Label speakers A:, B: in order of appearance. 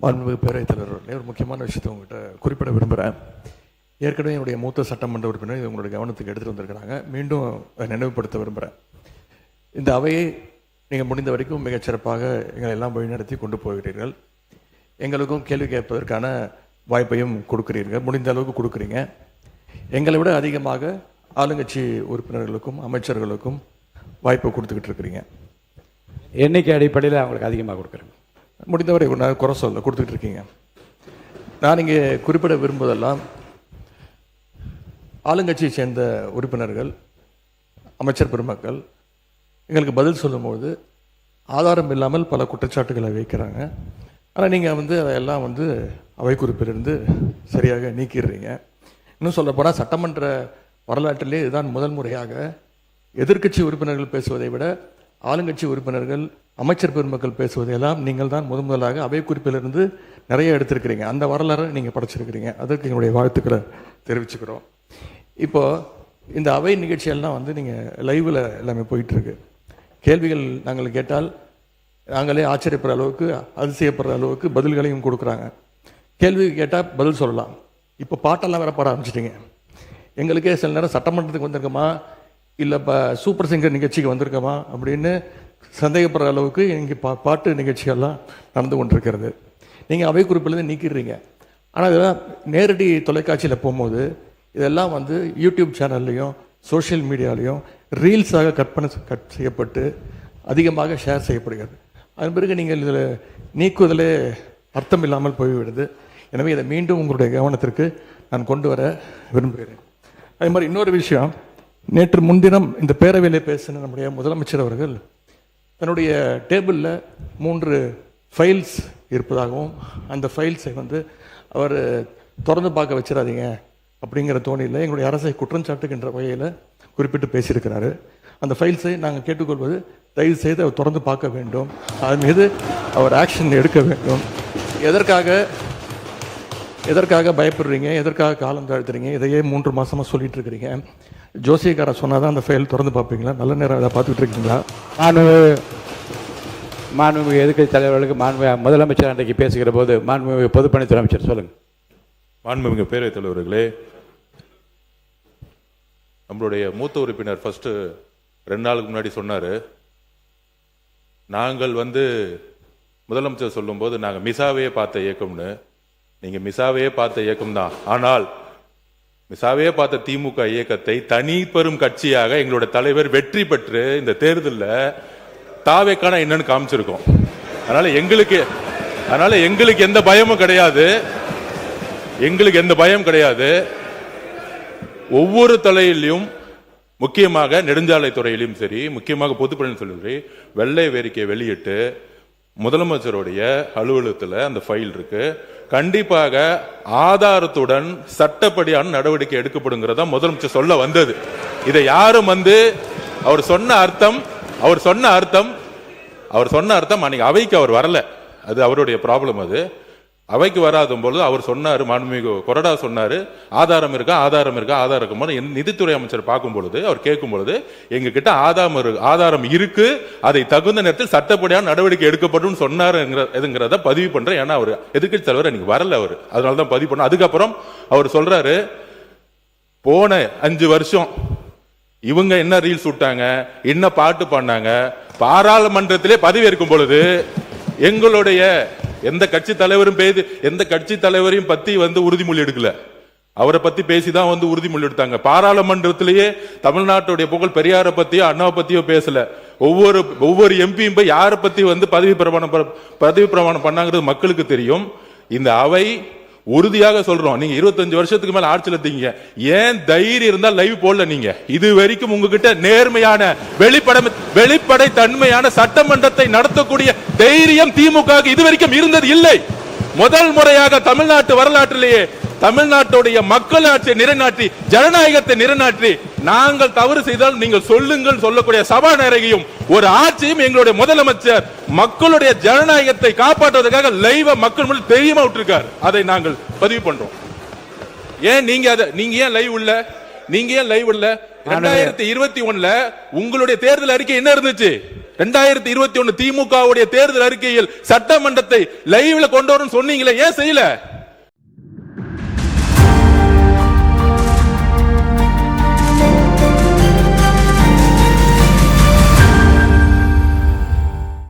A: மாண்புமிகு பேரவைத் தலைவர்களே, ஒரு முக்கியமான விஷயத்தை உங்கள்கிட்ட குறிப்பிட விரும்புகிறேன். ஏற்கனவே என்னுடைய மூத்த சட்டமன்ற உறுப்பினர் இது உங்களுடைய கவனத்துக்கு எடுத்துகிட்டு வந்திருக்கிறாங்க. மீண்டும் அதை நினைவுபடுத்த விரும்புகிறேன். இந்த அவையை நீங்கள் முடிந்த வரைக்கும் மிகச்சிறப்பாக எங்களை எல்லாம் வழிநடத்தி கொண்டு போகிறீர்கள். எங்களுக்கும் கேள்வி கேட்பதற்கான வாய்ப்பையும் கொடுக்குறீர்கள், முடிந்த அளவுக்கு கொடுக்குறீங்க. எங்களை விட அதிகமாக ஆளுங்கட்சி உறுப்பினர்களுக்கும் அமைச்சர்களுக்கும் வாய்ப்பை கொடுத்துக்கிட்டு இருக்கிறீங்க.
B: எண்ணிக்கை அடிப்படையில் அவங்களுக்கு அதிகமாக கொடுக்குறேங்க.
A: முடிந்தவரை நான் குறை சொல்ல கொடுத்துக்கிட்டு இருக்கீங்க. நான் இங்கே குறிப்பிட விரும்புவதெல்லாம் ஆளுங்கட்சியை சேர்ந்த உறுப்பினர்கள், அமைச்சர் பெருமக்கள் எங்களுக்கு பதில் சொல்லும்போது ஆதாரம் இல்லாமல் பல குற்றச்சாட்டுகளை வைக்கிறாங்க. ஆனால் நீங்கள் அதையெல்லாம் அவை குறிப்பிலிருந்து சரியாக நீக்கிடுறீங்க. இன்னும் சொல்லப்போனால் சட்டமன்ற வரலாற்றிலே இதுதான் முதல் முறையாக எதிர்க்கட்சி உறுப்பினர்கள் பேசுவதை விட ஆளுங்கட்சி உறுப்பினர்கள், அமைச்சர் பெருமக்கள் பேசுவதையெல்லாம் நீங்கள் தான் முதலாக அவை குறிப்பிலிருந்து நிறைய எடுத்திருக்கிறீங்க. அந்த வரலாறை நீங்கள் படைச்சிருக்கிறீங்க. அதற்கு எங்களுடைய வாழ்த்துக்களை தெரிவிச்சுக்கிறோம். இப்போது இந்த அவை நிகழ்ச்சியெல்லாம் நீங்கள் லைவில் எல்லாமே போயிட்டுருக்கு. கேள்விகள் நாங்கள் கேட்டால் நாங்களே ஆச்சரியப்படுற அளவுக்கு, அதிசயப்படுற அளவுக்கு பதில்களையும் கொடுக்குறாங்க. கேள்வி கேட்டால் பதில் சொல்லலாம். இப்போ பாட்டெல்லாம் வேற பாட ஆரம்பிச்சிட்டிங்க. எங்களுக்கே சில நேரம் சட்டமன்றத்துக்கு வந்திருக்கோமா இல்லை இப்போ சூப்பர் சிங்கர் நிகழ்ச்சிக்கு வந்திருக்கோமா அப்படின்னு சந்தேகப்படுற அளவுக்கு இங்கே பாட்டு நிகழ்ச்சியெல்லாம் நடந்து கொண்டிருக்கிறது. நீங்கள் அவை குறிப்பிலேருந்து நீக்கிடுறீங்க. ஆனால் இதெல்லாம் நேரடி தொலைக்காட்சியில் போகும்போது இதெல்லாம் யூடியூப் சேனல்லையும் சோஷியல் மீடியாலையும் ரீல்ஸாக கட் செய்யப்பட்டு அதிகமாக ஷேர் செய்யப்படுகிறது. அதன் பிறகு நீங்கள் இதில் நீக்குவதிலே அர்த்தம் இல்லாமல் போய்விடுது. எனவே இதை மீண்டும் உங்களுடைய கவனத்திற்கு நான் கொண்டு வர விரும்புகிறேன். அதே மாதிரி இன்னொரு விஷயம், நேற்று முன்தினம் இந்த பேரவையில் பேசின நம்முடைய முதலமைச்சர் அவர்கள் தன்னுடைய டேபிளில் 3 ஃபைல்ஸ் இருப்பதாகவும் அந்த ஃபைல்ஸை அவர் திறந்து பார்க்க வச்சிடாதீங்க அப்படிங்கிற தோணியில் எங்களுடைய அரசை குற்றஞ்சாட்டுகின்ற வகையில் குறிப்பிட்டு பேசியிருக்கிறாரு. அந்த ஃபைல்ஸை நாங்கள் கேட்டுக்கொள்வது, தயவு செய்து அவர் திறந்து பார்க்க வேண்டும், அது மீது அவர் ஆக்ஷன் எடுக்க வேண்டும். எதற்காக பயப்படுறீங்க, எதற்காக காலம் தாழ்த்துறீங்க, இதையே 3 மாதமாக சொல்லிட்டு இருக்கிறீங்க. ஜோசியக்கார சொன்னால் தான் அந்த ஃபைல் திறந்து பார்ப்பீங்களா? நல்ல நேரம் அதை பார்த்துக்கிட்டு இருக்கீங்களா?
B: மாண்புமிகு எதிர்க்கட்சி தலைவர்களுக்கு முதலமைச்சர் அன்றைக்கு பேசுகிற போது மாண்புமிகு பொதுப்பணித்துறை அமைச்சர் சொல்லுங்கள்.
C: மாண்புமிகு பேரவைத் தலைவர்களே, நம்மளுடைய மூத்த உறுப்பினர் ஃபர்ஸ்ட் 2 நாளுக்கு முன்னாடி சொன்னார், நாங்கள் முதலமைச்சர் சொல்லும்போது நாங்கள் மிசாவையே பார்த்த இயக்கம்னு. நீங்கள் மிசாவையே பார்த்த இயக்கம் தான். ஆனால் மிசாவையே பார்த்த திமுக இயக்கத்தை தனி பெரும் கட்சியாக எங்களுடைய தலைவர் வெற்றி பெற்று இந்த தேர்தலில் தாவேக்கான என்னன்னு காமிச்சிருக்கோம். அதனால எங்களுக்கு எந்த பயமும் கிடையாது. எங்களுக்கு எந்த பயம் கிடையாது. ஒவ்வொரு தலையிலும், முக்கியமாக நெடுஞ்சாலை துறையிலும் சரி, முக்கியமாக பொதுப்பணி சொல்லி வெள்ளை வேரிக்கை வெளியிட்டு முதலமைச்சருடைய அலுவலகத்தில் அந்த ஃபைல் இருக்கு. கண்டிப்பாக ஆதாரத்துடன் சட்டப்படியான நடவடிக்கை எடுக்கப்படுங்கிறதா முதலமைச்சர் சொல்ல வந்தது. இதை யாரும் அவர் சொன்ன அர்த்தம் அன்னைக்கு அவைக்கு அவர் வரல. அது அவருடைய ப்ராப்ளம். அது அவைக்கு வராத பொழுது அவர் சொன்னார், மாண்புமிகு கொறடா சொன்னார், ஆதாரம் இருக்கா. நிதித்துறை அமைச்சர் பார்க்கும் பொழுது, அவர் கேட்கும் பொழுது, எங்க கிட்ட ஆதாரம் இருக்கு, அதை தகுந்த நேரத்தில் சட்டப்படியான நடவடிக்கை எடுக்கப்படும் சொன்னாருங்கிறத பதிவு பண்றேன். ஏன்னா அவர் எதிர்க்கட்சி தலைவர் அன்னைக்கு வரல, அவர் அதனாலதான் பதிவு பண்ண. அதுக்கப்புறம் அவர் சொல்றாரு, போன 5 வருஷம் இவங்க என்ன ரீல்ஸ் விட்டாங்க, என்ன பாட்டு பண்ணாங்க, பாராளுமன்றத்திலே பதவி இருக்கும் பொழுது எங்களுடைய எந்த கட்சி தலைவரையும் பத்தி உறுதிமொழி எடுக்கல. அவரை பத்தி பேசிதான் உறுதிமொழி எடுத்தாங்க. பாராளுமன்றத்திலேயே தமிழ்நாட்டுடைய புகழ் பெரியாரை பத்தியோ அண்ணாவை பத்தியோ பேசல. ஒவ்வொரு எம்பியும் போய் யாரை பத்தி பதவி பிரமாணம் பண்ணாங்கிறது மக்களுக்கு தெரியும். இந்த அவை உறுதியாக சொல்றோம், நீங்க 25 வருஷத்துக்கு மேல ஆட்சியில் இருக்கீங்க, ஏன் தைரியம் இருந்தா லைவ் போடல? நீங்க இது வரைக்கும் உங்ககிட்ட நேர்மையான வெளிப்படை தன்மையான சட்டமன்றத்தை நடத்தக்கூடிய தைரியம் திமுக இதுவரைக்கும் இருந்தது இல்லை. முதல் முறையாக தமிழ்நாட்டு வரலாற்றிலேயே தமிழ்நாட்டுடைய மக்களாட்சியை நிலைநாட்டி, ஜனநாயகத்தை நிலைநாட்டி, நாங்கள் தவறு செய்தால் நீங்கள் சொல்லுங்கள் சொல்லக்கூடிய சபாநாயகையும் ஒரு ஆட்சியும் எங்களுடைய முதலமைச்சர் மக்களுடைய ஜனநாயகத்தை காப்பாற்றுவதற்காக லைவ் மக்கள் முன்னாடி தெரியுமா விட்டுருக்கார். அதை நாங்கள் பதிவு பண்றோம். ஏன் நீங்க ஏன் லைவ் உள்ள? நீங்க ஏன் லைவ் இல்ல? 2021 உங்களுடைய தேர்தல் அறிக்கை என்ன இருந்துச்சு? 2021 திமுகவுடைய தேர்தல் அறிக்கையில் சட்டமன்றத்தை லைவ்ல கொண்டு வரணும்னு சொன்னீங்களே, ஏன் செய்யல?